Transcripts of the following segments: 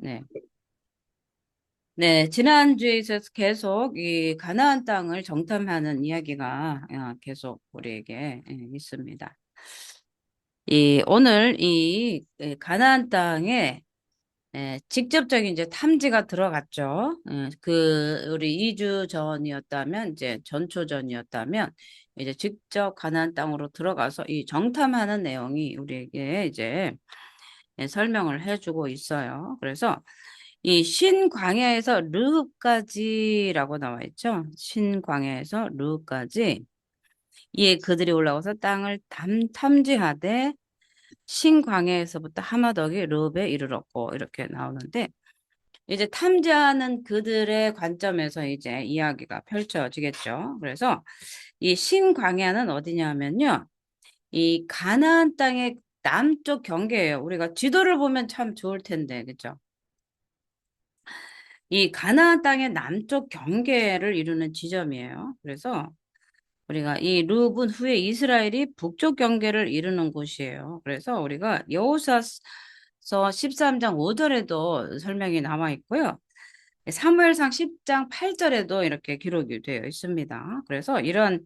네. 네, 지난주에 있어서 계속 이 가나안 땅을 정탐하는 이야기가 계속 우리에게 있습니다. 오늘 가나안 땅에 직접적인 이제 탐지가 들어갔죠. 우리 2주 전이었다면, 이제 전초 전이었다면, 이제 직접 가나안 땅으로 들어가서 이 정탐하는 내용이 우리에게 이제 설명을 해주고 있어요. 그래서 이 신광야에서 르까지라고 나와 있죠. 신광야에서 르까지. 그들이 올라가서 땅을 탐지하되 신광야에서부터 하마더기 르에 이르렀고 이렇게 나오는데 이제 탐지하는 그들의 관점에서 이제 이야기가 펼쳐지겠죠. 그래서 이 신광야는 어디냐면요. 이 가나안 땅의 남쪽 경계예요. 우리가 지도를 보면 참 좋을 텐데, 그죠? 이 가나안 땅의 남쪽 경계를 이루는 지점이에요. 그래서 우리가 이 룹은 후에 이스라엘이 북쪽 경계를 이루는 곳이에요. 그래서 우리가 여호수아서 13장 5절에도 설명이 나와 있고요. 사무엘상 10장 8절에도 이렇게 기록이 되어 있습니다. 그래서 이런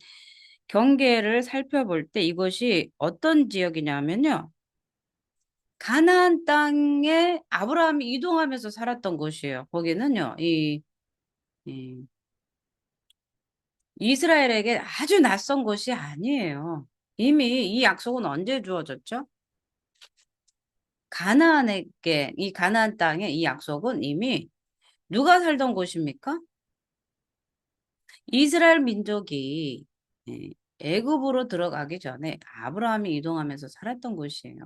경계를 살펴볼 때 이것이 어떤 지역이냐면요. 가나안 땅에 아브라함이 이동하면서 살았던 곳이에요. 거기는요. 이 이스라엘에게 아주 낯선 곳이 아니에요. 이미 이 약속은 언제 주어졌죠? 이 가나안 땅에 이 약속은 이미 누가 살던 곳입니까? 이스라엘 민족이 애굽으로 들어가기 전에 아브라함이 이동하면서 살았던 곳이에요.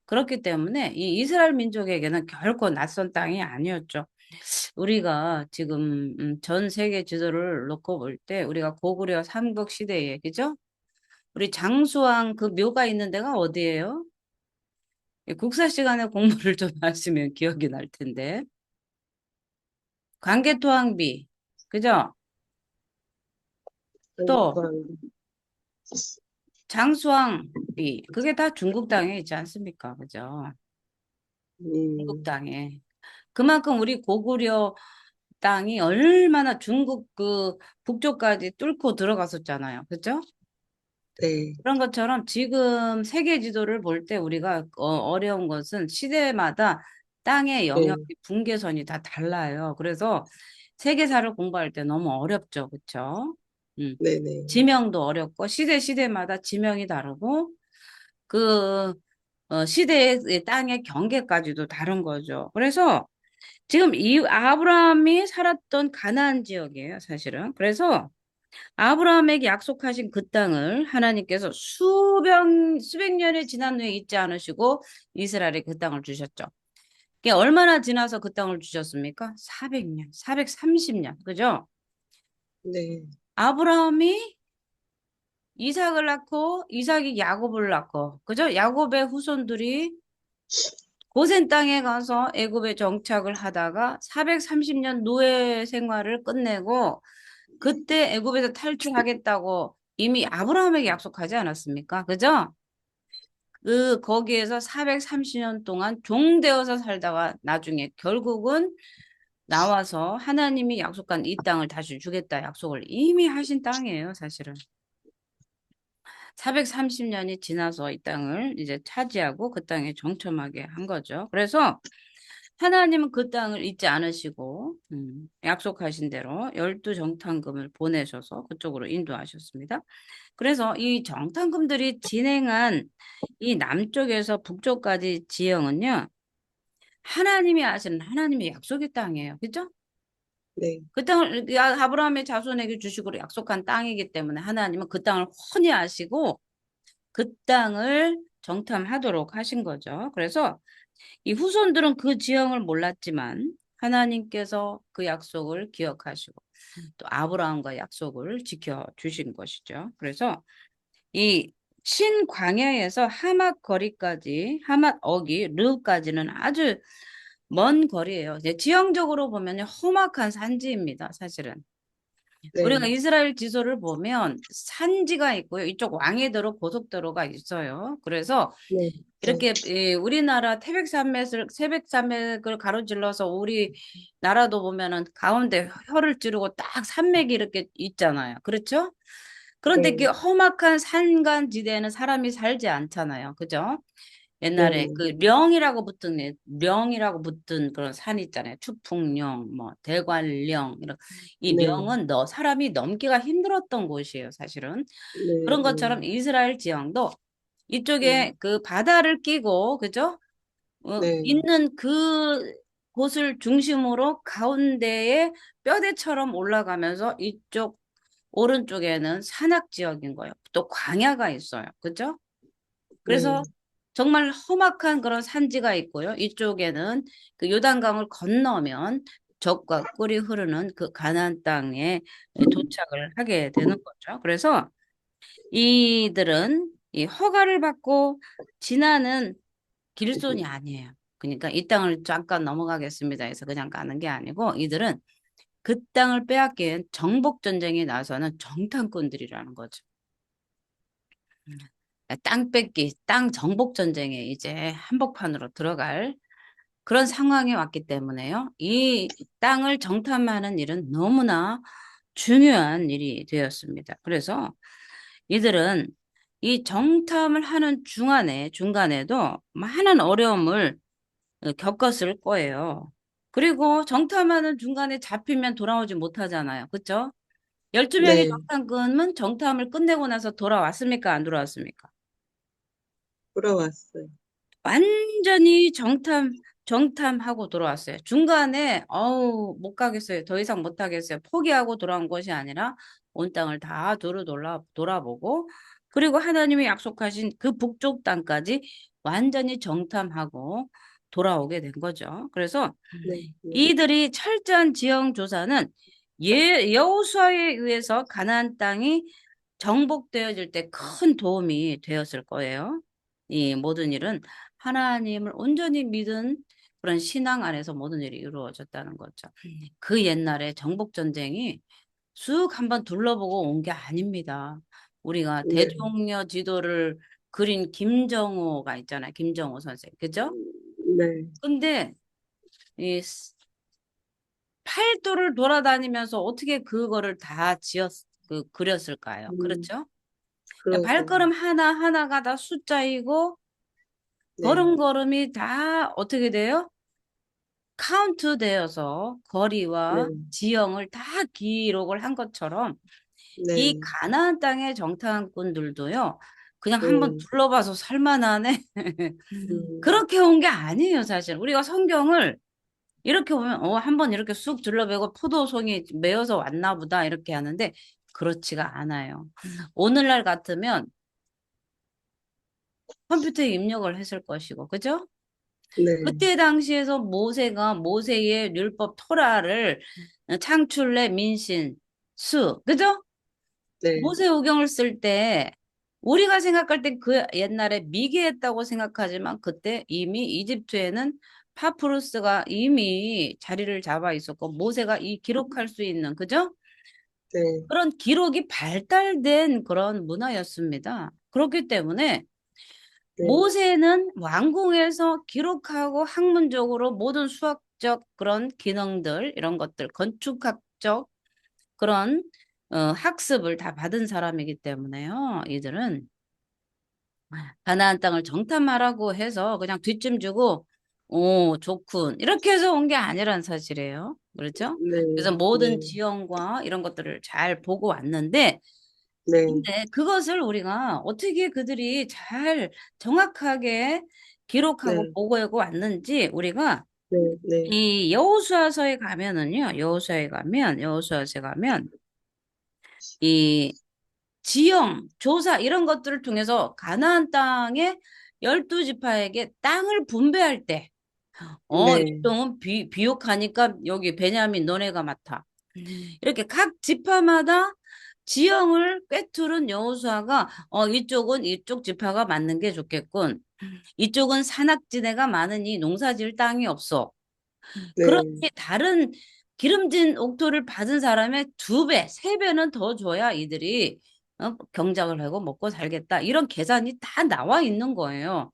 그렇기 때문에 이 이스라엘 민족에게는 결코 낯선 땅이 아니었죠. 우리가 지금 전 세계 지도를 놓고 볼 때 우리가 고구려 삼국 시대에 그죠? 우리 장수왕 그 묘가 있는 데가 어디예요? 국사 시간에 공부를 좀 하시면 기억이 날 텐데. 광개토항비, 그죠? 또 그러니까, 장수왕비, 그게 다 중국 땅에 있지 않습니까? 그죠? 중국 음, 땅에. 그만큼 우리 고구려 땅이 얼마나 중국 그 북쪽까지 뚫고 들어갔었잖아요. 그죠? 네, 그런 것처럼 지금 세계 지도를 볼 때 우리가 어려운 것은 시대마다 땅의 네, 영역이 분계선이 다 달라요. 그래서 세계사를 공부할 때 너무 어렵죠. 그쵸? 음. 네네. 지명도 어렵고 시대마다 지명이 다르고 그 시대의 땅의 경계까지도 다른 거죠. 그래서 지금 이 아브라함이 살았던 가나안 지역이에요, 사실은. 그래서 아브라함에게 약속하신 그 땅을 하나님께서 수백 년이 지난 후에 잊지 않으시고 이스라엘에 그 땅을 주셨죠. 그게 얼마나 지나서 그 땅을 주셨습니까? 400년, 430년. 그죠? 네, 아브라함이 이삭을 낳고 이삭이 야곱을 낳고 그죠? 야곱의 후손들이 고센 땅에 가서 애굽에 정착을 하다가 430년 노예 생활을 끝내고 그때 애굽에서 탈출하겠다고 이미 아브라함에게 약속하지 않았습니까? 그죠? 거기에서 430년 동안 종되어서 살다가 나중에 결국은 나와서 하나님이 약속한 이 땅을 다시 주겠다 약속을 이미 하신 땅이에요, 사실은. 430년이 지나서 이 땅을 이제 차지하고 그 땅에 정착하게 한 거죠. 그래서 하나님은 그 땅을 잊지 않으시고 약속하신 대로 12정탐금을 보내셔서 그쪽으로 인도하셨습니다. 그래서 이 정탐금들이 진행한 이 남쪽에서 북쪽까지 지형은요. 하나님이 아시는 하나님의 약속의 땅이에요. 그죠? 네, 그 땅을 아브라함의 자손에게 주시기로 약속한 땅이기 때문에 하나님은 그 땅을 훤히 아시고 그 땅을 정탐하도록 하신 거죠. 그래서 이 후손들은 그 지형을 몰랐지만 하나님께서 그 약속을 기억하시고 또 아브라함과 약속을 지켜 주신 것이죠. 그래서 이 신광야에서 하맛 거리까지 하맛 어기 르까지는 아주 먼 거리예요. 이제 지형적으로 보면 험악한 산지입니다. 사실은. 우리가 네, 이스라엘 지도를 보면 산지가 있고요. 이쪽 왕이도로 고속도로가 있어요. 그래서 네, 네, 이렇게 우리나라 태백산맥을 가로질러서 우리 나라도 보면은 가운데 혀를 찌르고 딱 산맥이 이렇게 있잖아요. 그렇죠? 그런데 이렇게 네, 험악한 산간지대에는 사람이 살지 않잖아요. 그죠? 옛날에 네, 그 령이라고 붙은 그런 산 있잖아요. 추풍령, 뭐 대관령 이런 이 네, 령은 너 사람이 넘기가 힘들었던 곳이에요, 사실은. 네, 그런 네, 것처럼 이스라엘 지형도 이쪽에 음, 그 바다를 끼고 그죠? 네, 있는 그 곳을 중심으로 가운데에 뼈대처럼 올라가면서 이쪽 오른쪽에는 산악 지역인 거예요. 또 광야가 있어요. 그죠? 그래서 네, 정말 험악한 그런 산지가 있고요. 이쪽에는 그 요단강을 건너면 적과 꿀이 흐르는 그 가나안 땅에 도착을 하게 되는 거죠. 그래서 이들은 이 허가를 받고 지나는 길손이 아니에요. 그러니까 이 땅을 잠깐 넘어가겠습니다 해서 그냥 가는 게 아니고 이들은 그 땅을 빼앗기 위한 정복 전쟁에 나서는 정탐꾼들이라는 거죠. 땅 뺏기, 땅 정복 전쟁에 이제 한복판으로 들어갈 그런 상황이 왔기 때문에요. 이 땅을 정탐하는 일은 너무나 중요한 일이 되었습니다. 그래서 이들은 이 정탐을 하는 중간에도 많은 어려움을 겪었을 거예요. 그리고 정탐하는 중간에 잡히면 돌아오지 못하잖아요. 그쵸? 12명의 네, 정탐꾼은 정탐을 끝내고 나서 돌아왔습니까? 안 돌아왔습니까? 돌아왔어요. 완전히 정탐하고 돌아왔어요. 중간에, 못 가겠어요. 더 이상 못 하겠어요. 포기하고 돌아온 것이 아니라 온 땅을 다 두루 돌아보고, 그리고 하나님이 약속하신 그 북쪽 땅까지 완전히 정탐하고 돌아오게 된 거죠. 그래서 네, 네, 이들이 철저한 지형 조사는 여호수아에 의해서 가나안 땅이 정복되어질 때 큰 도움이 되었을 거예요. 이 모든 일은 하나님을 온전히 믿은 그런 신앙 안에서 모든 일이 이루어졌다는 거죠. 그 옛날에 정복 전쟁이 쑥 한번 둘러보고 온 게 아닙니다. 우리가 네, 대종려 지도를 그린 김정호가 있잖아요. 김정호 선생. 그죠? 네, 근데 이 팔도를 돌아다니면서 어떻게 그거를 다 그렸을까요? 음, 그렇죠? 그러게요. 발걸음 하나하나가 다 숫자이고, 네, 걸음걸음이 다 어떻게 돼요? 카운트 되어서 네, 거리와 지형을 다 기록을 한 것처럼 이 네, 가나안 땅의 정탐꾼들도요, 그냥 한번 네, 둘러봐서 살만하네. 음, 그렇게 온 게 아니에요, 사실. 우리가 성경을 이렇게 보면 한번 이렇게 쑥 둘러보고 포도송이 메어서 왔나 보다 이렇게 하는데 그렇지가 않아요. 오늘날 같으면 컴퓨터에 입력을 했을 것이고, 그죠? 네, 그때 당시에서 모세가 모세의 율법 토라를 창출내 민신 수, 그죠? 네, 모세오경을 쓸 때 우리가 생각할 때 그 옛날에 미개했다고 생각하지만 그때 이미 이집트에는 파푸루스가 이미 자리를 잡아 있었고 모세가 이 기록할 수 있는 그죠? 네, 그런 기록이 발달된 그런 문화였습니다. 그렇기 때문에 네, 모세는 왕궁에서 기록하고 학문적으로 모든 수학적 그런 기능들 이런 것들 건축학적 그런 학습을 다 받은 사람이기 때문에요. 이들은 가나안 땅을 정탐하라고 해서 그냥 뒷짐 주고 오 좋군 이렇게 해서 온 게 아니란 사실이에요. 그렇죠? 그래서 네, 모든 네, 지형과 이런 것들을 잘 보고 왔는데 네, 근데 그것을 우리가 어떻게 그들이 잘 정확하게 기록하고 네, 보고하고 왔는지 우리가 네, 네, 이 여호수아서에 가면은요. 여호수아서에 가면 이 지형, 조사 이런 것들을 통해서 가나안 땅의 12지파에게 땅을 분배할 때 네, 이쪽은 비옥하니까 여기 베냐민 너네가 맡아. 이렇게 각 지파마다 지형을 꿰뚫은 여호수아가 이쪽은 이쪽 지파가 맞는 게 좋겠군. 이쪽은 산악지대가 많으니 농사지을 땅이 없어. 그렇게 네, 다른 기름진 옥토를 받은 사람의 2배, 3배는 더 줘야 이들이 경작을 하고 먹고 살겠다. 이런 계산이 다 나와 있는 거예요.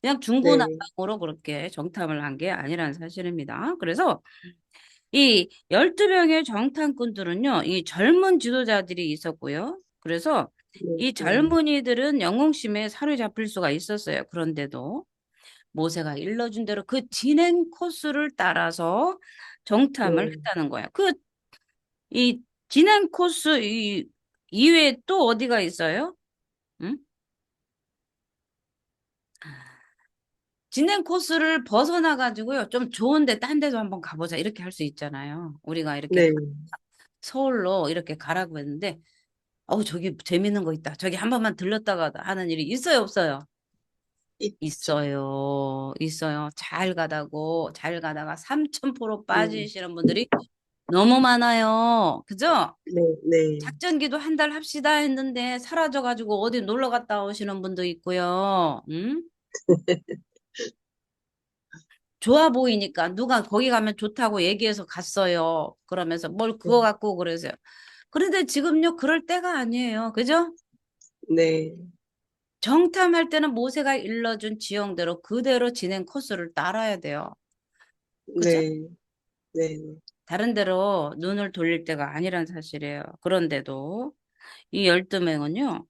그냥 네, 중구난방으로 그렇게 정탐을 한 게 아니라는 사실입니다. 그래서 이 12명의 정탐꾼들은요, 이 젊은 지도자들이 있었고요. 그래서 네, 이 네, 젊은이들은 영웅심에 사로잡힐 수가 있었어요. 그런데도 모세가 일러준 대로 그 진행 코스를 따라서 정탐을 네. 했다는 거예요. 이 진행 코스 이외에 또 어디가 있어요? 응? 진행 코스를 벗어나가지고요. 좀 좋은데 딴 데도 한번 가보자. 이렇게 할 수 있잖아요. 우리가 이렇게 네. 서울로 이렇게 가라고 했는데, 저기 재밌는 거 있다. 저기 한 번만 들렀다가 하는 일이 있어요, 없어요? 있죠. 있어요. 있어요. 잘 가다가 3000% 음, 빠지시는 분들이 너무 많아요. 그죠? 네, 네, 작전기도 한 달 합시다 했는데 사라져가지고 어디 놀러 갔다 오시는 분도 있고요. 응? 좋아 보이니까 누가 거기 가면 좋다고 얘기해서 갔어요. 그러면서 뭘 네, 그거 갖고 그러세요. 그런데 지금요, 그럴 때가 아니에요. 그죠? 네, 정탐할 때는 모세가 일러준 지형대로 그대로 진행 코스를 따라야 돼요. 그죠? 네, 네, 다른 데로 눈을 돌릴 때가 아니란 사실이에요. 그런데도 이 12명은요,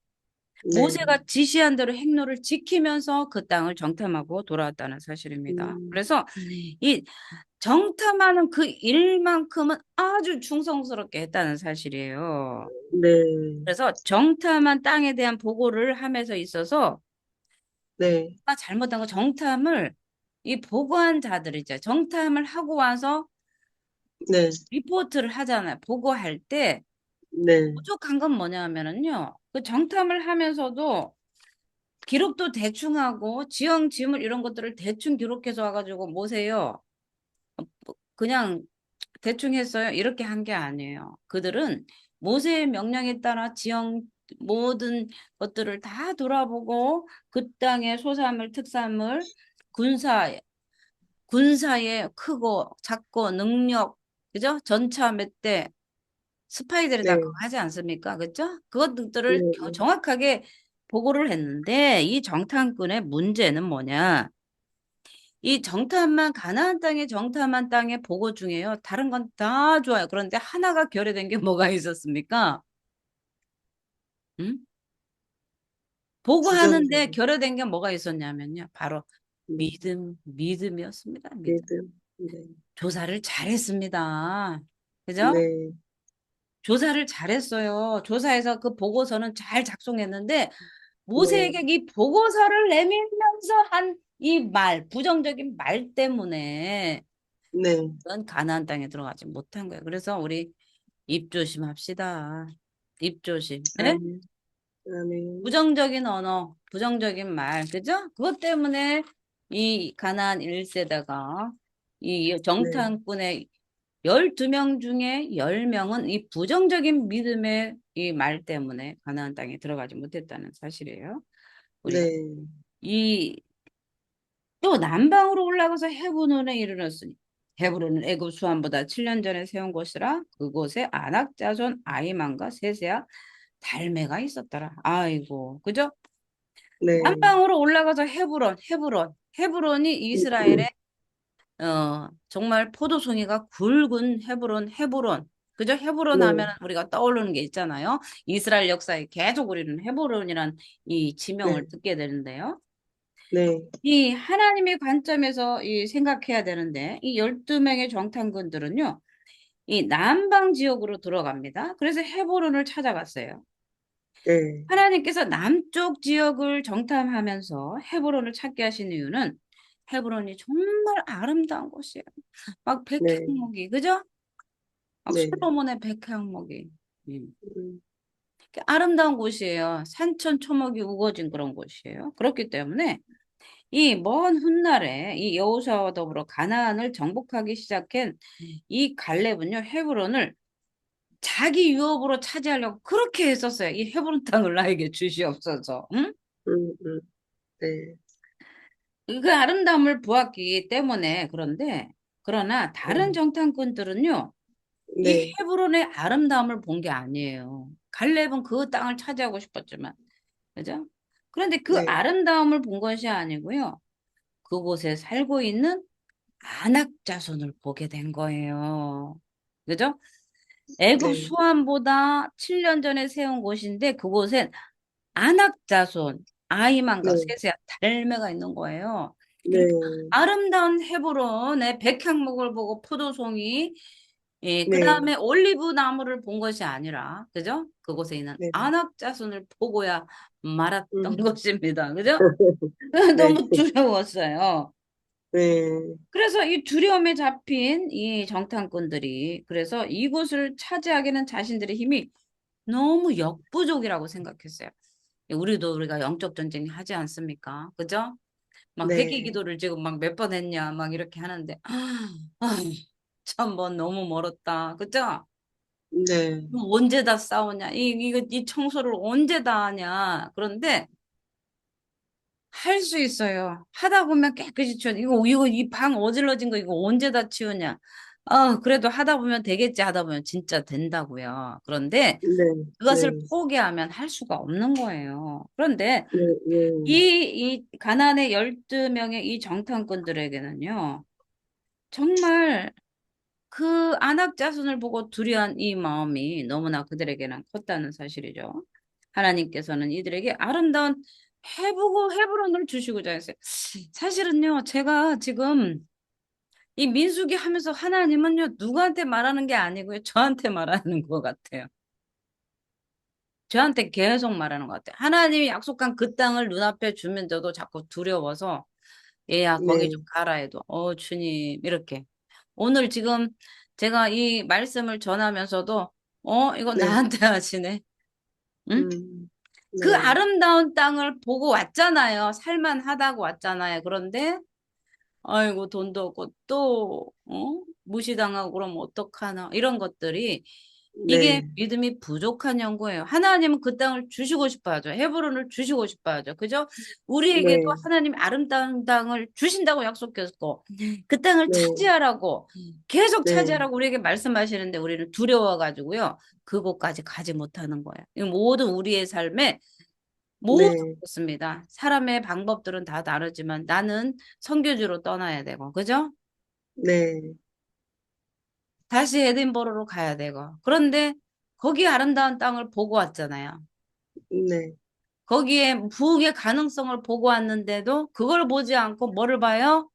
네, 모세가 지시한 대로 행로를 지키면서 그 땅을 정탐하고 돌아왔다는 사실입니다. 음, 그래서 이 정탐하는 그 일만큼은 아주 충성스럽게 했다는 사실이에요. 네, 그래서 정탐한 땅에 대한 보고를 함에서 있어서 네, 잘못한 거 정탐을 이 보고한 자들이죠. 정탐을 하고 와서 네, 리포트를 하잖아요. 보고할 때 네, 부족한 건 뭐냐면은요. 그 정탐을 하면서도 기록도 대충 하고 지형, 지물 이런 것들을 대충 기록해서 와가지고 모세요. 그냥 대충 했어요. 이렇게 한 게 아니에요. 그들은 모세의 명령에 따라 지형 모든 것들을 다 돌아보고 그 땅의 소산물, 특산물, 군사, 군사의 크고 작고 능력, 그죠? 전차 몇 대, 스파이들이 다 그거 네, 하지 않습니까? 그죠? 그것들을 네, 정확하게 보고를 했는데 이 정탐꾼의 문제는 뭐냐? 이 정탐만 가나안 땅의 정탐한 땅의 보고 중에요. 다른 건 다 좋아요. 그런데 하나가 결여된 게 뭐가 있었습니까? 응? 보고하는데 부정적인 결여된 게 뭐가 있었냐면요. 바로 네, 믿음이었습니다. 믿음. 믿음, 네, 조사를 잘했습니다. 그죠? 네, 조사를 잘했어요. 조사해서 그 보고서는 잘 작성했는데 네, 모세에게 이 보고서를 내밀면서 한 이 부정적인 말 때문에 네, 넌 가나안 땅에 들어가지 못한 거예요. 그래서 우리 입 조심합시다. 입 조심. 예? 아멘, 아멘, 부정적인 언어, 부정적인 말, 그죠? 그것 때문에 이 가나안 1세대가 이 네, 정탐꾼의 12명 중에 10명은 이 부정적인 믿음의 이 말 때문에 가나안 땅에 들어가지 못했다는 사실이에요. 우리가 네, 이 또 남방으로 올라가서 헤브론에 이르렀으니 헤브론은 애굽 수환보다 7년 전에 세운 곳이라 그곳에 아낙 자손 아히만과 세세야 달메가 있었더라. 아이고, 그죠? 네, 남방으로 올라가서 헤브론이 이스라엘의 정말 포도송이가 굵은 헤브론. 그죠? 헤브론 하면 네, 우리가 떠오르는 게 있잖아요. 이스라엘 역사에 계속 우리는 헤브론이란 이 지명을 네, 듣게 되는데요. 네, 이 하나님의 관점에서 이 생각해야 되는데 이 12명의 정탐꾼들은요. 이 남방 지역으로 들어갑니다. 그래서 헤브론을 찾아갔어요. 네, 하나님께서 남쪽 지역을 정탐하면서 헤브론을 찾게 하신 이유는 헤브론이 정말 아름다운 곳이에요. 막 네, 백향목이, 그죠? 막 네, 솔로몬의 백향목이. 음, 아름다운 곳이에요. 산천 초목이 우거진 그런 곳이에요. 그렇기 때문에 이 먼 훗날에 이 여호수아와 더불어 가나안을 정복하기 시작한 이 갈렙은요, 헤브론을 자기 유업으로 차지하려고 그렇게 했었어요. 이 헤브론 땅을 나에게 주시옵소서. 응? 음, 음, 네, 그 아름다움을 보았기 때문에 그런데 그러나 다른 네, 정탐꾼들은요. 이 네, 헤브론의 아름다움을 본 게 아니에요. 갈렙은 그 땅을 차지하고 싶었지만, 그죠? 그런데 그 네, 아름다움을 본 것이 아니고요. 그곳에 살고 있는 아낙 자손을 보게 된 거예요. 그죠? 애굽 네, 수함보다 7년 전에 세운 곳인데 그곳엔 아낙 자손, 아이만과 네, 셋의 달매가 있는 거예요. 그러니까 네, 아름다운 헤브론의 백향목을 보고 포도송이, 예, 그 네, 다음에 올리브 나무를 본 것이 아니라, 그죠? 그곳에 있는 네, 아낙 자손을 보고야 말았던 음, 것입니다. 그죠? 네, 너무 두려웠어요. 네, 그래서 이 두려움에 잡힌 이 정탐꾼들이 그래서 이곳을 차지하기는 자신들의 힘이 너무 역부족이라고 생각했어요. 우리가 영적 전쟁 하지 않습니까? 그죠? 막 회개 네, 기도를 지금 막 몇 번 했냐 막 이렇게 하는데 참뭐 너무 멀었다. 그죠? 네, 이거 언제 다 싸우냐? 이 청소를 언제 다 하냐? 그런데 할 수 있어요. 하다 보면 깨끗이 치워. 이 방 어질러진 거 이거 언제 다 치우냐? 그래도 하다 보면 되겠지 하다 보면 진짜 된다고요. 그런데 네, 그것을 네, 포기하면 할 수가 없는 거예요. 그런데 네, 네, 이 가나안의 12명의 이 정탐꾼들에게는요, 정말 그 안악 자손을 보고 두려운 이 마음이 너무나 그들에게는 컸다는 사실이죠. 하나님께서는 이들에게 아름다운 헤브론을 주시고자 했어요. 사실은요, 제가 지금 이 민수기 하면서 하나님은요, 누구한테 말하는 게 아니고요, 저한테 말하는 것 같아요. 저한테 계속 말하는 것 같아요. 하나님이 약속한 그 땅을 눈앞에 주면 저도 자꾸 두려워서, 얘야, 거기 좀 네, 가라 해도, 주님, 이렇게. 오늘 지금 제가 이 말씀을 전하면서도, 이거 네, 나한테 하시네. 응? 그 네, 아름다운 땅을 보고 왔잖아요. 살만하다고 왔잖아요. 그런데, 아이고, 돈도 없고, 또, 무시당하고 그러면 어떡하나. 이런 것들이 이게 네, 믿음이 부족한 연고예요. 하나님은 그 땅을 주시고 싶어 하죠. 헤브론을 주시고 싶어 하죠. 그죠? 우리에게도 네, 하나님 아름다운 땅을 주신다고 약속했고, 그 땅을 네, 차지하라고, 계속 네, 차지하라고 우리에게 말씀하시는데 우리는 두려워가지고요. 그곳까지 가지 못하는 거예요. 이 모든 우리의 삶에 모두 네, 그렇습니다. 사람의 방법들은 다 다르지만 나는 선교지로 떠나야 되고, 그죠? 네, 다시 에딘버러로 가야 되고. 그런데 거기 아름다운 땅을 보고 왔잖아요. 네, 거기에 부흥의 가능성을 보고 왔는데도 그걸 보지 않고 뭐를 봐요?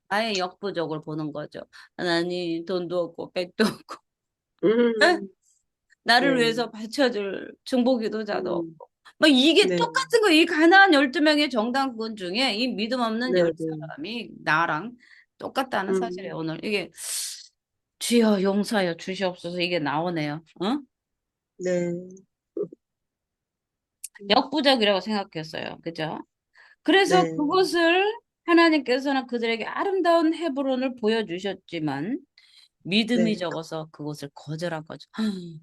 나의 역부족을 보는 거죠. 하나님 돈도 없고 백도 없고 에? 음, 나를 네, 위해서 바쳐줄 중보기도자도 음, 없고 뭐 이게 네, 똑같은 거 이 가나안 12명의 정당군 중에 이 믿음 없는 네, 열 네, 사람이 나랑 똑같다는 사실이에요. 음, 오늘 이게 주여 용서하여 주시옵소서 이게 나오네요. 어? 네, 역부족이라고 생각했어요. 그죠? 그래서 네, 그것을 하나님께서는 그들에게 아름다운 헤브론을 보여주셨지만 믿음이 네, 적어서 그것을 거절한 거죠.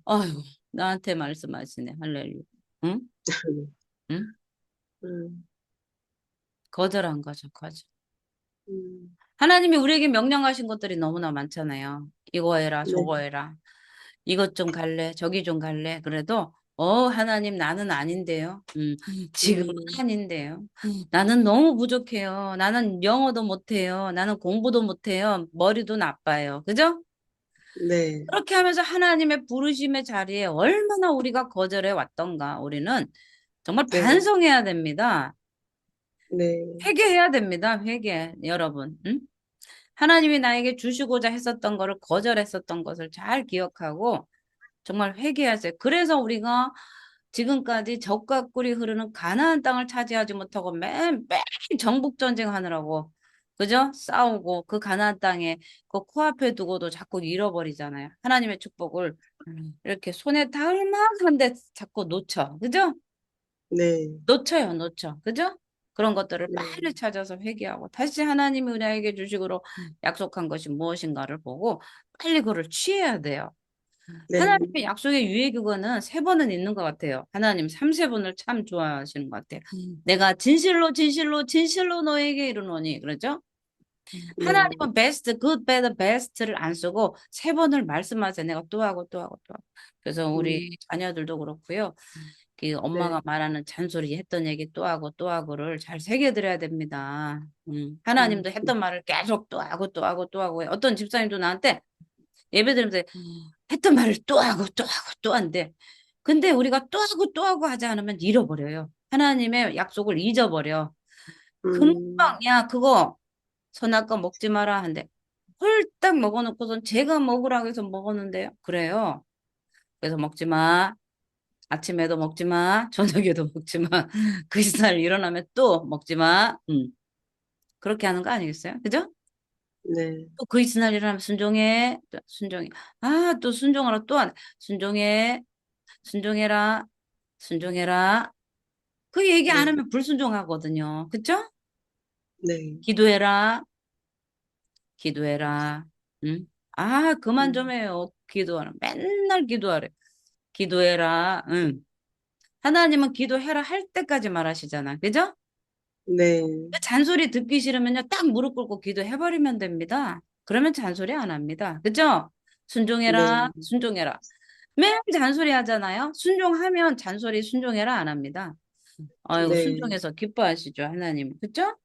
아이고, 나한테 말씀하시네. 할렐루야. 응? 응? 음, 거절한 거죠. 거절. 음, 하나님이 우리에게 명령하신 것들이 너무나 많잖아요. 이거 해라, 네, 저거 해라. 이것 좀 갈래, 저기 좀 갈래. 그래도 하나님 나는 아닌데요. 지금은 음, 아닌데요. 나는 너무 부족해요. 나는 영어도 못해요. 나는 공부도 못해요. 머리도 나빠요. 그죠? 네, 그렇게 하면서 하나님의 부르심의 자리에 얼마나 우리가 거절해 왔던가 우리는 정말 네, 반성해야 됩니다. 네, 회개해야 됩니다. 회개, 여러분. 응? 하나님이 나에게 주시고자 했었던 것을 거절했었던 것을 잘 기억하고 정말 회개하세요. 그래서 우리가 지금까지 적과 꿀이 흐르는 가나안 땅을 차지하지 못하고 매일 정복 전쟁하느라고 그죠? 싸우고 그 가나안 땅에 그 코앞에 두고도 자꾸 잃어버리잖아요. 하나님의 축복을 이렇게 손에 닿을 만한데 자꾸 놓쳐. 그죠? 네, 놓쳐요, 놓쳐. 그죠? 그런 것들을 네, 빨리 찾아서 회개하고 다시 하나님이 우리에게 주식으로 약속한 것이 무엇인가를 보고 빨리 그를 취해야 돼요. 네, 하나님의 약속의 유예 기간은 세 번은 있는 것 같아요. 하나님 3, 4번을 참 좋아하시는 것 같아요. 내가 진실로 진실로 진실로 너에게 이르노니 그러죠? 네. 하나님은 베스트, 굿, 배드, 베스트를 안 쓰고 세 번을 말씀하세요. 내가 또 하고 또 하고 또 하고. 그래서 우리 음, 자녀들도 그렇고요. 그 엄마가 네. 말하는 잔소리 했던 얘기 또 하고 또 하고를 잘 새겨드려야 됩니다. 음, 하나님도 했던 말을 계속 또 하고 또 하고 또 하고 어떤 집사님도 나한테 예배 드리면서 했던 말을 또 하고 또 하고 또 한대. 근데 우리가 또 하고 또 하고 하지 않으면 잃어버려요. 하나님의 약속을 잊어버려. 금방 음, 야 그거 선악과 먹지 마라 한대. 홀딱 먹어놓고선 제가 먹으라고 해서 먹었는데요. 그래요. 그래서 먹지 마. 아침에도 먹지 마. 저녁에도 먹지 마. 그 이튿날 일어나면 또 먹지 마. 그렇게 하는 거 아니겠어요? 그죠? 네. 또 그 이튿날 일어나면 순종해. 또 순종해. 아, 또 순종하라 또 안. 순종해. 순종해라. 순종해라. 그 얘기 안 네. 하면 불순종하거든요. 그쵸? 네. 기도해라. 기도해라. 응? 아, 그만 좀 음, 해요. 기도하라. 맨날 기도하래. 기도해라. 응. 하나님은 기도해라 할 때까지 말하시잖아. 그죠? 네. 그 잔소리 듣기 싫으면요. 딱 무릎 꿇고 기도해버리면 됩니다. 그러면 잔소리 안 합니다. 그죠? 순종해라. 네. 순종해라. 매일 잔소리 하잖아요. 순종하면 잔소리 순종해라 안 합니다. 아이고, 네. 순종해서 기뻐하시죠, 하나님. 그죠?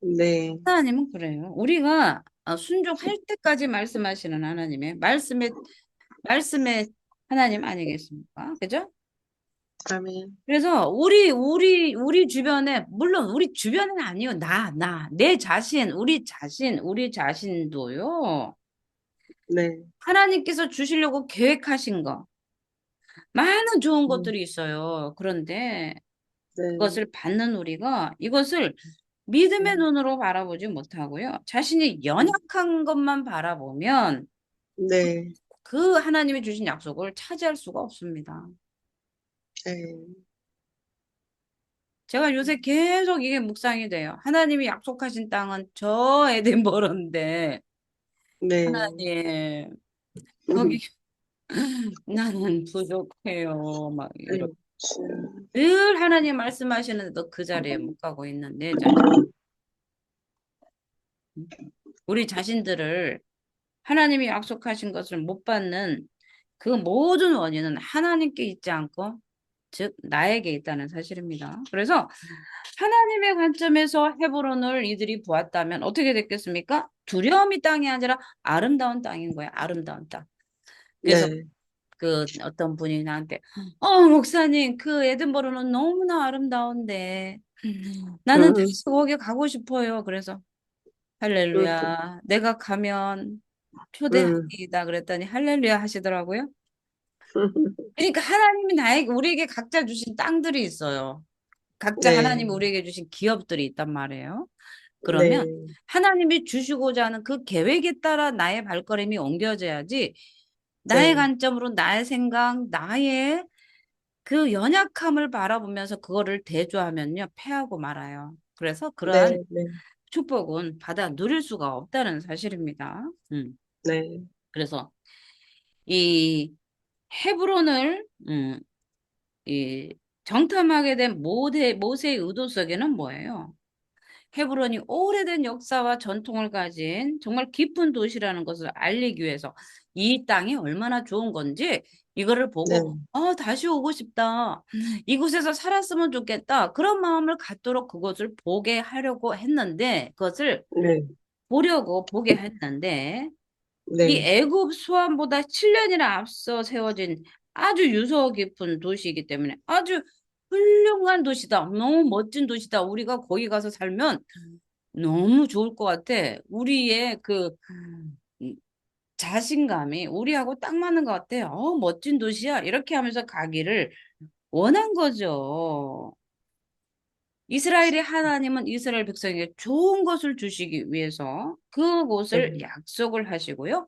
네. 하나님은 그래요. 우리가 순종할 때까지 말씀하시는 하나님의 말씀의 하나님 아니겠습니까? 그죠? 아멘. 그래서 우리 주변에, 물론 우리 주변은 아니요. 내 자신, 우리 자신도요. 네. 하나님께서 주시려고 계획하신 거, 많은 좋은 음, 것들이 있어요. 그런데 네. 그것을 받는 우리가 이것을 믿음의 음, 눈으로 바라보지 못하고요. 자신이 음, 연약한 것만 바라보면 네. 그 하나님이 주신 약속을 차지할 수가 없습니다. 네. 제가 요새 계속 이게 묵상이 돼요. 하나님이 약속하신 땅은 저 에덴버러인데 네. 하나님 거기 나는 부족해요. 막 이렇게 아유, 참. 늘 하나님 말씀하시는데도 그 자리에 못 가고 있는 내 자신. 우리 자신들을 하나님이 약속하신 것을 못 받는 그 모든 원인은 하나님께 있지 않고 즉 나에게 있다는 사실입니다. 그래서 하나님의 관점에서 헤브론을 이들이 보았다면 어떻게 됐겠습니까? 두려움이 땅이 아니라 아름다운 땅인 거야. 아름다운 땅. 그래서 네. 그 어떤 분이 나한테 목사님 그 에든버러는 너무나 아름다운데 나는 음, 다시 거기 가고 싶어요. 그래서 음, 할렐루야. 내가 가면 음, 초대하기다 그랬더니 할렐루야 하시더라고요. 그러니까 하나님이 우리에게 각자 주신 땅들이 있어요. 각자 하나님이 네. 우리에게 주신 기업들이 있단 말이에요. 그러면 네. 하나님이 주시고자 하는 그 계획에 따라 나의 발걸음이 옮겨져야지 나의 네. 관점으로 나의 생각, 나의 그 연약함을 바라보면서 그거를 대조하면요, 패하고 말아요. 그래서 그러한 네. 네. 축복은 받아 누릴 수가 없다는 사실입니다. 네. 그래서 이 헤브론을 이 정탐하게 된 모세의 의도 속에는 뭐예요? 헤브론이 오래된 역사와 전통을 가진 정말 깊은 도시라는 것을 알리기 위해서 이 땅이 얼마나 좋은 건지 이거를 보고 네. 다시 오고 싶다. 이곳에서 살았으면 좋겠다. 그런 마음을 갖도록 그것을 보게 하려고 했는데 그것을 네. 보게 했는데 이 네. 애굽 수환보다 7년이나 앞서 세워진 아주 유서 깊은 도시이기 때문에 아주 훌륭한 도시다. 너무 멋진 도시다. 우리가 거기 가서 살면 너무 좋을 것 같아. 우리의 그 음, 자신감이 우리하고 딱 맞는 것 같아. 멋진 도시야. 이렇게 하면서 가기를 원한 거죠. 이스라엘의 하나님은 이스라엘 백성에게 좋은 것을 주시기 위해서 그곳을 네. 약속을 하시고요.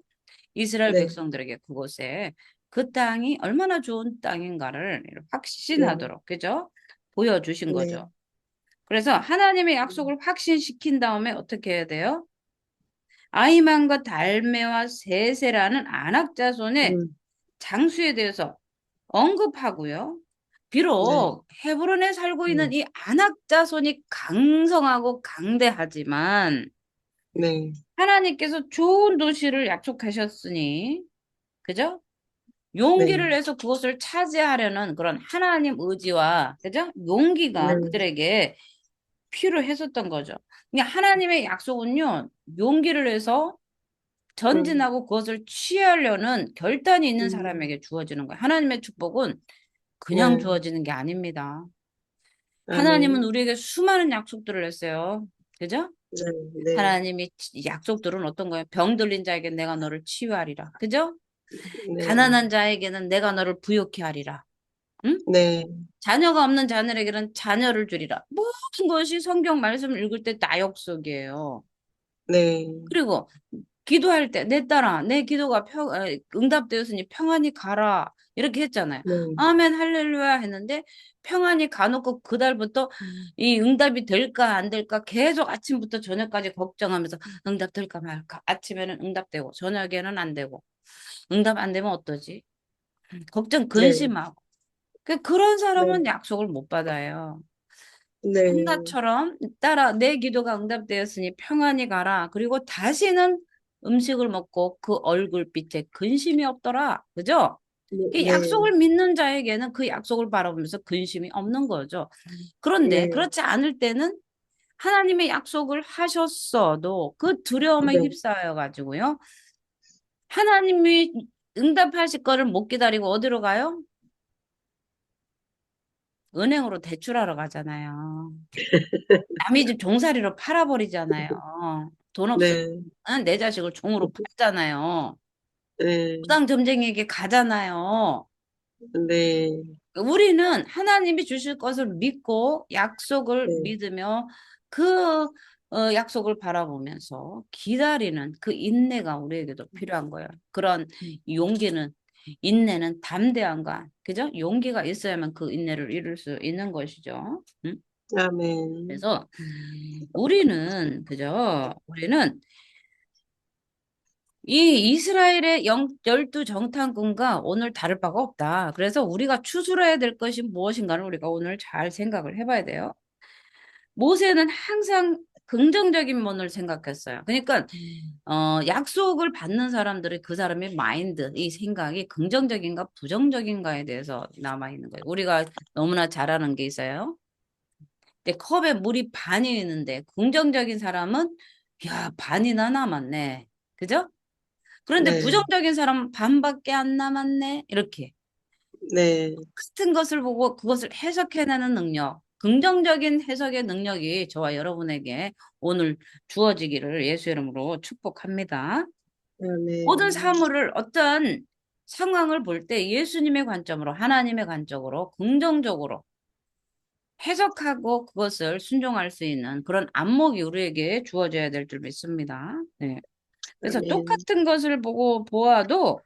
이스라엘 네. 백성들에게 그곳에 그 땅이 얼마나 좋은 땅인가를 네. 확신하도록, 그죠? 보여주신 네. 거죠. 그래서 하나님의 약속을 확신시킨 다음에 어떻게 해야 돼요? 아이만과 달메와 세세라는 안악자손의 음, 장수에 대해서 언급하고요. 네. 비록 헤브론에 살고 있는 네. 이 안악자손이 강성하고 강대하지만 네, 하나님께서 좋은 도시를 약속하셨으니, 그죠? 네, 용기를 내서 그것을 차지하려는 그런 하나님 의지와, 그죠? 용기가 네, 그들에게 필요했었던 거죠. 그러니까 하나님의 약속은요, 용기를 내서 음, 전진하고 그것을 취하려는 결단이 있는 음, 사람에게 주어지는 거예요. 하나님의 축복은 그냥 네, 주어지는 게 아닙니다. 하나님은 아멘, 우리에게 수많은 약속들을 했어요. 그죠? 네, 네, 하나님이 약속들은 어떤 거예요? 병 들린 자에게 내가 너를 치유하리라. 그죠? 네, 가난한 자에게는 내가 너를 부욕케 하리라. 응? 네, 자녀가 없는 자녀에게는 자녀를 주리라. 모든 것이 성경 말씀을 읽을 때 다 약속이에요. 네, 그리고 기도할 때 내 딸아 내 기도가 응답되었으니 평안히 가라 이렇게 했잖아요. 네, 아멘 할렐루야 했는데 평안히 가놓고 그달부터 이 응답이 될까 안 될까 계속 아침부터 저녁까지 걱정하면서 응답될까 말까 아침에는 응답되고 저녁에는 안 되고 응답 안 되면 어떠지? 걱정 네, 근심하고 그런 네, 사람은 약속을 못 받아요. 네, 한나처럼 따라 내 기도가 응답되었으니 평안히 가라. 그리고 다시는 음식을 먹고 그 얼굴빛에 근심이 없더라. 그죠? 그 네, 약속을 믿는 자에게는 그 약속을 바라보면서 근심이 없는 거죠. 그런데 네, 그렇지 않을 때는 하나님의 약속을 하셨어도 그 두려움에 네, 휩싸여 가지고요. 하나님이 응답하실 거를 못 기다리고 어디로 가요? 은행으로 대출하러 가잖아요. 남의 집 종살이로 팔아버리잖아요. 돈 없으면 네, 응? 내 자식을 종으로 팔잖아요. 네, 무당 점쟁이에게 가잖아요. 네, 우리는 하나님이 주실 것을 믿고 약속을 네, 믿으며 그 약속을 바라보면서 기다리는 그 인내가 우리에게도 필요한 거예요. 그런 용기는 인내는 담대함과 그죠? 용기가 있어야만 그 인내를 이룰 수 있는 것이죠. 응? 아멘, 그래서 우리는 이 이스라엘의 12정탐꾼과 오늘 다를 바가 없다. 그래서 우리가 추스려야 될 것이 무엇인가를 우리가 오늘 잘 생각을 해봐야 돼요. 모세는 항상 긍정적인 면을 생각했어요. 그러니까 약속을 받는 사람들이 그 사람의 마인드, 이 생각이 긍정적인가 부정적인가에 대해서 남아 있는 거예요. 우리가 너무나 잘 아는 게 있어요. 근데 컵에 물이 반이 있는데 긍정적인 사람은 야, 반이나 남았네. 그죠? 그런데 네, 부정적인 사람은 반밖에 안 남았네. 이렇게. 네, 같은 것을 보고 그것을 해석해내는 능력, 긍정적인 해석의 능력이 저와 여러분에게 오늘 주어지기를 예수 이름으로 축복합니다. 모든 아멘, 사물을 어떤 상황을 볼 때 예수님의 관점으로, 하나님의 관점으로, 긍정적으로 해석하고 그것을 순종할 수 있는 그런 안목이 우리에게 주어져야 될 줄 믿습니다. 네. 그래서 아멘, 똑같은 것을 보고 보아도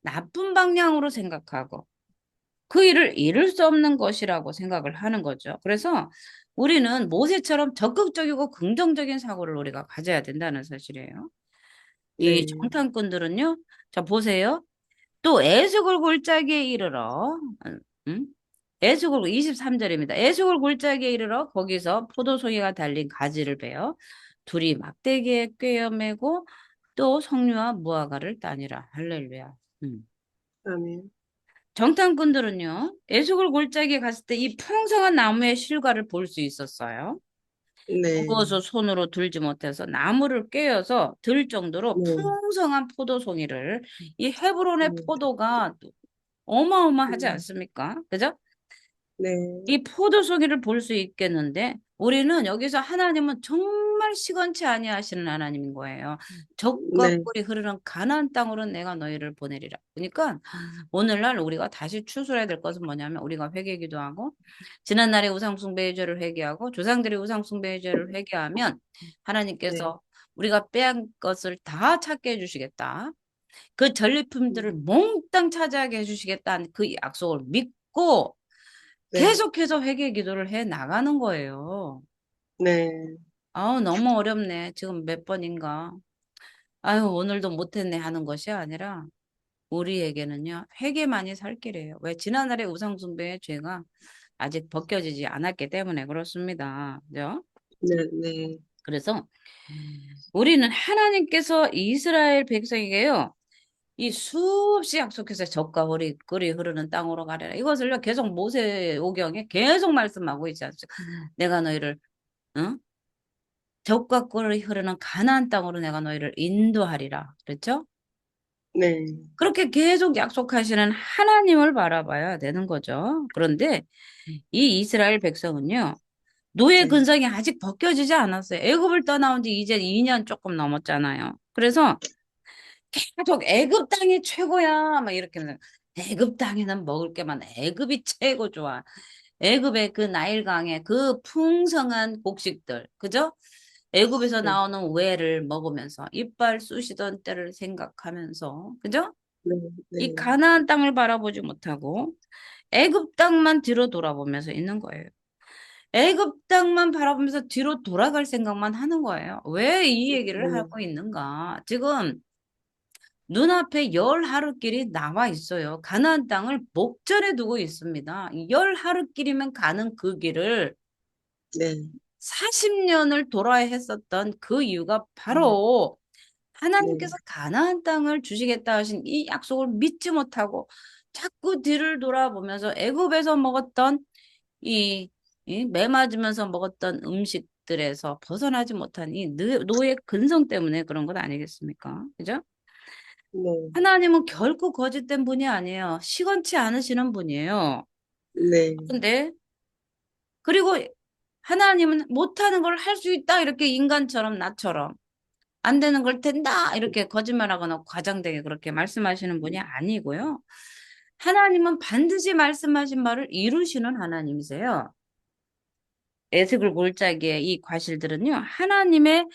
나쁜 방향으로 생각하고 그 일을 이룰 수 없는 것이라고 생각을 하는 거죠. 그래서 우리는 모세처럼 적극적이고 긍정적인 사고를 우리가 가져야 된다는 사실이에요. 이 네, 정탐꾼들은요, 자, 보세요. 또 에스골 골짜기에 이르러, 음? 에스골 23절입니다. 에스골 골짜기에 이르러 거기서 포도송이가 달린 가지를 베어 둘이 막대기에 꿰어 매고 또 석류와 무화과를 따니라. 할렐루야. 아멘, 정탐꾼들은요, 에스골 골짜기에 갔을 때 이 풍성한 나무의 실과를 볼 수 있었어요. 네, 무거워서 손으로 들지 못해서 나무를 꿰어서 들 정도로 네, 풍성한 포도송이를 이 헤브론의 네, 포도가 어마어마하지 네, 않습니까? 그죠? 네, 이 포도송이를 볼 수 있겠는데 우리는 여기서 하나님은 정말 시건치 아니하시는 하나님인 거예요. 적과 네, 꿀이 흐르는 가나안 땅으로 내가 너희를 보내리라. 그러니까 오늘날 우리가 다시 추스려야 될 것은 뭐냐면 우리가 회개기도하고 지난날의 우상숭배의 죄를 회개하고 조상들의 우상숭배의 죄를 회개하면 네, 하나님께서 우리가 빼앗은 것을 다 찾게 해주시겠다. 그 전리품들을 몽땅 차지하게 해주시겠다는 그 약속을 믿고 네, 계속해서 회개 기도를 해 나가는 거예요. 네, 아우, 너무 어렵네. 지금 몇 번인가. 아유, 오늘도 못했네 하는 것이 아니라 우리에게는요, 회개만이 살 길이에요. 왜? 지난날의 우상숭배의 죄가 아직 벗겨지지 않았기 때문에 그렇습니다. 그죠? 네, 네. 그래서 우리는 하나님께서 이스라엘 백성에게요, 이 수없이 약속해서 젖과 꿀이 흐르는 땅으로 가려라. 이것을요, 계속 모세오경에 계속 말씀하고 있지 않습니까? 내가 너희를, 응? 젖과 꿀이 흐르는 가나안 땅으로 내가 너희를 인도하리라. 그렇죠? 네, 그렇게 계속 약속하시는 하나님을 바라봐야 되는 거죠. 그런데 이 이스라엘 백성은요, 노예 네, 근성이 아직 벗겨지지 않았어요. 애굽을 떠나온 지 이제 2년 조금 넘었잖아요. 그래서 계속 애굽 땅이 최고야. 막 이렇게 하면서 애굽 땅에는 먹을 게 많아. 애굽이 최고 좋아. 애굽의 그 나일강의 그 풍성한 곡식들, 그죠? 애굽에서 네, 나오는 우회를 먹으면서 이빨 쑤시던 때를 생각하면서, 그죠? 네, 이 네, 가나안 땅을 바라보지 못하고 애굽 땅만 뒤로 돌아보면서 있는 거예요. 애굽 땅만 바라보면서 뒤로 돌아갈 생각만 하는 거예요. 왜 이 얘기를 네, 하고 있는가? 지금 눈앞에 열 하루길이 나와 있어요. 가나안 땅을 목전에 두고 있습니다. 열 하루길이면 가는 그 길을 네, 40년을 돌아야 했었던 그 이유가 네, 바로 네, 하나님께서 가나안 땅을 주시겠다 하신 이 약속을 믿지 못하고 자꾸 뒤를 돌아보면서 애굽에서 먹었던 이, 이 매맞으면서 먹었던 음식들에서 벗어나지 못한 이 노예 근성 때문에 그런 것 아니겠습니까? 그죠? 네, 하나님은 결코 거짓된 분이 아니에요. 시건치 않으시는 분이에요. 네, 근데 그리고 하나님은 못하는 걸 할 수 있다 이렇게 인간처럼 나처럼 안 되는 걸 된다 이렇게 거짓말하거나 과장되게 그렇게 말씀하시는 분이 아니고요. 하나님은 반드시 말씀하신 말을 이루시는 하나님이세요. 에스겔 골짜기의 이 과실들은요, 하나님의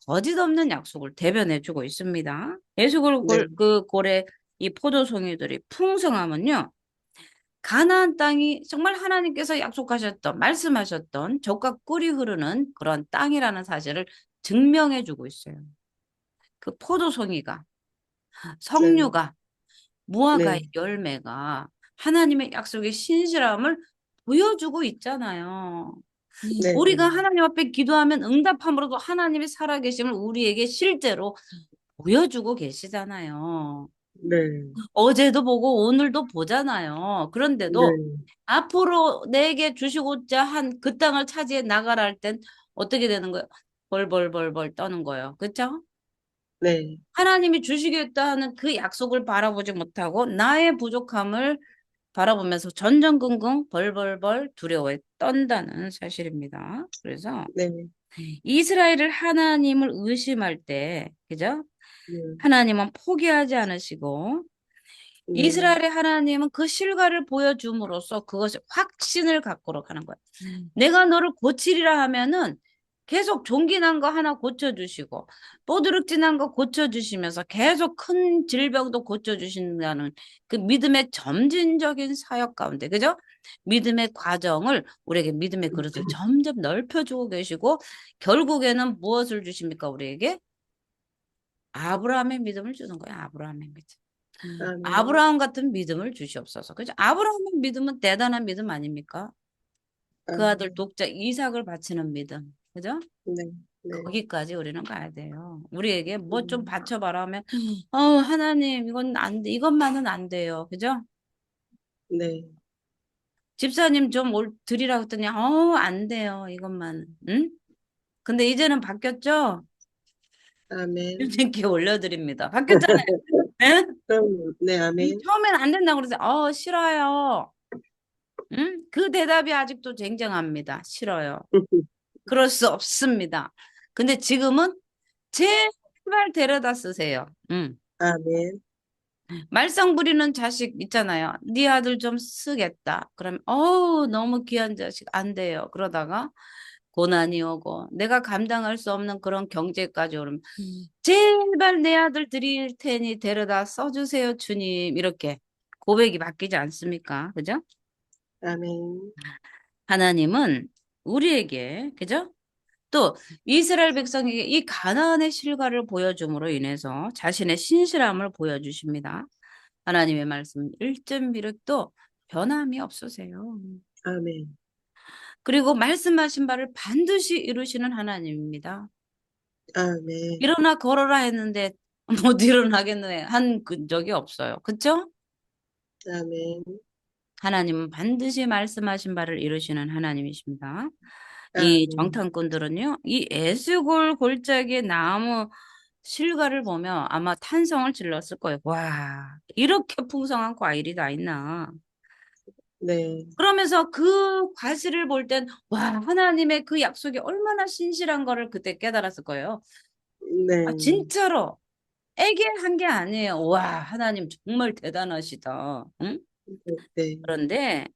거짓 없는 약속을 대변해주고 있습니다. 에스겔 네, 그 골의 이 포도송이들이 풍성함은요, 가나안 땅이 정말 하나님께서 약속하셨던, 말씀하셨던 젖과 꿀이 흐르는 그런 땅이라는 사실을 증명해주고 있어요. 그 포도송이가, 네, 석류가, 무화과의 네, 열매가 하나님의 약속의 신실함을 보여주고 있잖아요. 네, 우리가 하나님 앞에 기도하면 응답함으로도 하나님의 살아계심을 우리에게 실제로 보여주고 계시잖아요. 네, 어제도 보고 오늘도 보잖아요. 그런데도 네, 앞으로 내게 주시고자 한 그 땅을 차지해 나가라 할 땐 어떻게 되는 거예요? 벌벌벌벌 떠는 거예요. 그렇죠? 네, 하나님이 주시겠다 하는 그 약속을 바라보지 못하고 나의 부족함을 바라보면서 전전긍긍 벌벌벌 두려워에 떤다는 사실입니다. 그래서 네, 이스라엘을 하나님을 의심할 때, 그죠? 네, 하나님은 포기하지 않으시고 네, 이스라엘의 하나님은 그 실과를 보여줌으로써 그것이 확신을 갖고 가는 거예요. 내가 너를 고치리라 하면은 계속 종기난 거 하나 고쳐주시고 뽀드룩진한 거 고쳐주시면서 계속 큰 질병도 고쳐주신다는 그 믿음의 점진적인 사역 가운데, 그죠? 믿음의 과정을 우리에게 믿음의 그릇을 점점 넓혀주고 계시고 결국에는 무엇을 주십니까? 우리에게 아브라함의 믿음을 주는 거예요. 아브라함의 믿음. 아멘, 아브라함 같은 믿음을 주시옵소서. 그죠? 아브라함의 믿음은 대단한 믿음 아닙니까? 그 아들 아멘, 독자 이삭을 바치는 믿음. 그죠? 네, 네, 거기까지 우리는 가야 돼요. 우리에게 뭐 좀 음, 바쳐봐라 하면, 하나님, 이건 안 돼. 이것만은 안 돼요. 그죠? 네, 집사님 좀 드리라고 했더니, 안 돼요. 이것만. 응? 근데 이제는 바뀌었죠? 아멘, 이렇게 올려드립니다. 바뀌었잖아요. 응? 네, 아멘, 처음엔 안 된다고 그러세요. 싫어요. 응? 그 대답이 아직도 쟁쟁합니다. 싫어요. 그럴 수 없습니다. 근데 지금은 제발 데려다 쓰세요. 응. 아멘, 말썽 부리는 자식 있잖아요. 네 아들 좀 쓰겠다. 그럼 너무 귀한 자식 안 돼요. 그러다가 고난이 오고 내가 감당할 수 없는 그런 경제까지 오르면 제발 내 아들 드릴 테니 데려다 써주세요, 주님. 이렇게 고백이 바뀌지 않습니까? 그죠? 아멘, 하나님은 우리에게, 그죠? 또 이스라엘 백성에게 이 가나안의 실과를 보여줌으로 인해서 자신의 신실함을 보여주십니다. 하나님의 말씀 1점1획도 변함이 없으세요. 아멘, 그리고 말씀하신 바를 반드시 이루시는 하나님입니다. 아멘. 일어나 걸어라 했는데 못 일어나겠네 한 적이 없어요. 그쵸? 아멘. 하나님은 반드시 말씀하신 바를 이루시는 하나님이십니다. 이 아멘. 정탐꾼들은요, 이 에스골 골짜기 나무 실과를 보며 아마 탄성을 질렀을 거예요. 와, 이렇게 풍성한 과일이 다 있나. 네. 그러면서 그 과실을 볼 땐, 와, 하나님의 그 약속이 얼마나 신실한 거를 그때 깨달았을 거예요. 아, 네. 진짜로. 애게한 게 아니에요. 와, 하나님 정말 대단하시다. 응? 네. 그런데,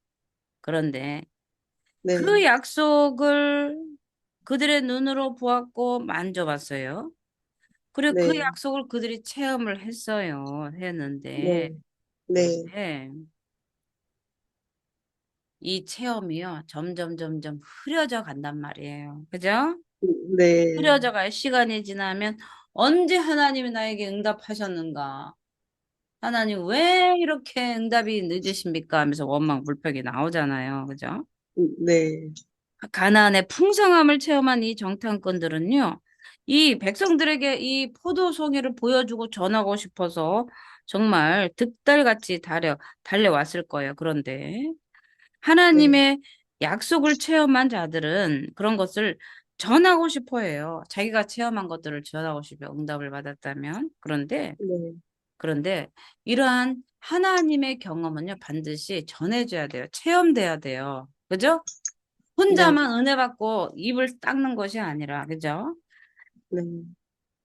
그런데, 그 네. 약속을 그들의 눈으로 보았고 만져봤어요. 그리고 그 네. 약속을 그들이 체험을 했어요. 네. 했는데, 네. 그런데 이 체험이요. 점점 흐려져 간단 말이에요. 그죠? 네. 흐려져 갈 시간이 지나면 언제 하나님이 나에게 응답하셨는가? 하나님 왜 이렇게 응답이 늦으십니까? 하면서 원망 불평이 나오잖아요. 그죠? 네. 가나안의 풍성함을 체험한 이 정탐꾼들은요, 이 백성들에게 이 포도송이를 보여주고 전하고 싶어서 정말 득달같이 달려왔을 거예요. 그런데 네. 하나님의 약속을 체험한 자들은 그런 것을 전하고 싶어 해요. 자기가 체험한 것들을 전하고 싶어 응답을 받았다면. 네. 그런데 이러한 하나님의 경험은요, 반드시 전해줘야 돼요. 체험돼야 돼요. 그죠? 네. 혼자만 은혜 받고 입을 닦는 것이 아니라, 그죠? 네.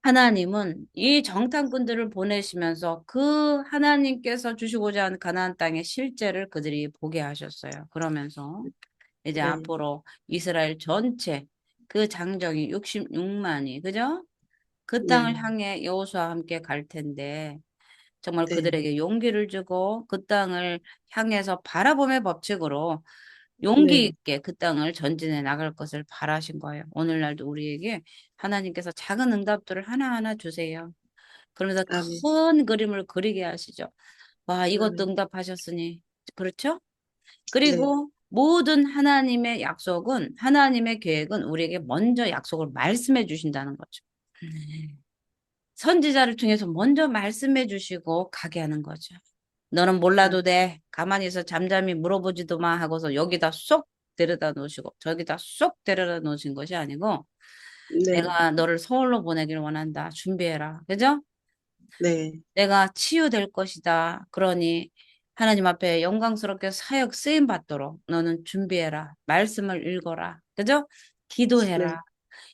하나님은 이 정탐꾼들을 보내시면서 그 하나님께서 주시고자 하는 가나안 땅의 실제를 그들이 보게 하셨어요. 그러면서 이제 네. 앞으로 이스라엘 전체 그 장정이 66만이, 그죠? 그 땅을 네. 향해 여호수아와 함께 갈 텐데 정말 네. 그들에게 용기를 주고 그 땅을 향해서 바라봄의 법칙으로 용기 네. 있게 그 땅을 전진해 나갈 것을 바라신 거예요. 오늘날도 우리에게 하나님께서 작은 응답들을 하나하나 주세요. 그러면서 아멘. 큰 그림을 그리게 하시죠. 와, 이것도 아멘. 응답하셨으니. 그렇죠? 네. 그리고 모든 하나님의 약속은, 하나님의 계획은 우리에게 먼저 약속을 말씀해 주신다는 거죠. 선지자를 통해서 먼저 말씀해 주시고 가게 하는 거죠. 너는 아, 몰라도 돼. 가만히 있어 잠잠히 물어보지도 마 하고서 여기다 쏙 데려다 놓으시고 저기다 쏙 데려다 놓으신 것이 아니고 네. 내가 너를 서울로 보내길 원한다. 준비해라. 그죠? 네. 내가 치유될 것이다. 그러니 하나님 앞에 영광스럽게 사역 쓰임 받도록 너는 준비해라. 말씀을 읽어라. 그죠? 네. 기도해라.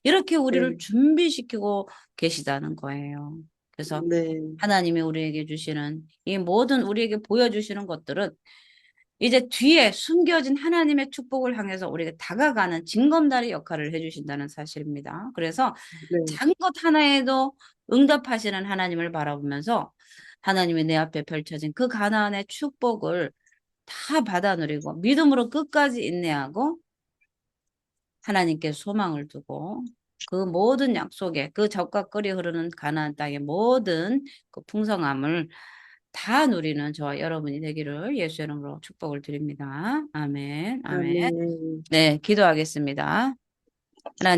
이렇게 우리를 네. 준비시키고 계시다는 거예요. 그래서 네. 하나님이 우리에게 주시는 이 모든 우리에게 보여주시는 것들은 이제 뒤에 숨겨진 하나님의 축복을 향해서 우리가 다가가는 징검다리 역할을 해주신다는 사실입니다. 그래서 네. 작은 것 하나에도 응답하시는 하나님을 바라보면서 하나님이 내 앞에 펼쳐진 그 가나안의 축복을 다 받아 누리고 믿음으로 끝까지 인내하고 하나님께 소망을 두고 그 모든 약속에 그 적과 끓이 흐르는 가나안 땅의 모든 그 풍성함을 다 누리는 저와 여러분이 되기를 예수 이름으로 축복을 드립니다. 아멘, 아멘. 아멘. 네, 기도하겠습니다. 하나님.